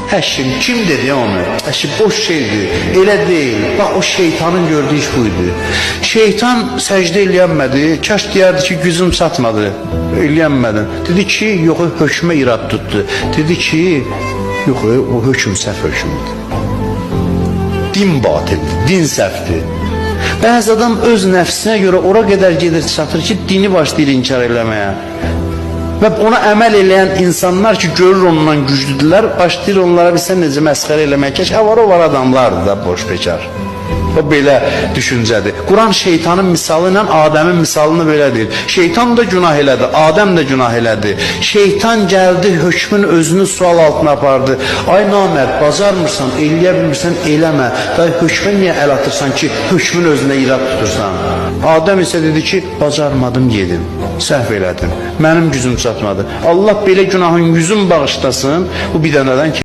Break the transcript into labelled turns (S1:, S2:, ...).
S1: Əşim, kim dedi onu? Əşim, boş şeydir, elə deyil. Bax, o şeytanın gördüyü iş buydu. Şeytan səcdə eləyənmədi, kaş deyərdi ki, gücüm çatmadı, eləyənmədin. Dedi ki, yox, hökmə irad tutdu. Dedi ki, yox, o hökm səhv hökmdür. Din batildir, din səhvdir. Bəzi adam öz nəfsinə görə ora qədər gedir, çatır ki, dini başlayır inkar eləməyə. Və ona əməl eləyən insanlar ki, görür ondan güclüdürlər, başlayır onlara bilsən necə məsxərə eləmək. Kəşə var adamlardır da, boş bekar. O belə düşüncədir. Quran şeytanın misalı ilə Adəmin misalını belə deyir. Şeytan da günah elədi, Adəm də günah elədi. Şeytan gəldi, hökmün özünü sual altına apardı. Ay namərd, bacarmırsan, eləyə bilmirsən, eləmə. Day hökmə niyə əl atırsan ki, hökmün özünə irad tutursan? Adəm isə dedi ki, bacarmadım, yedim, səhv elədim, mənim gücüm çatmadı. Allah belə günahın yüzün bağışlasın, bu bir dənədən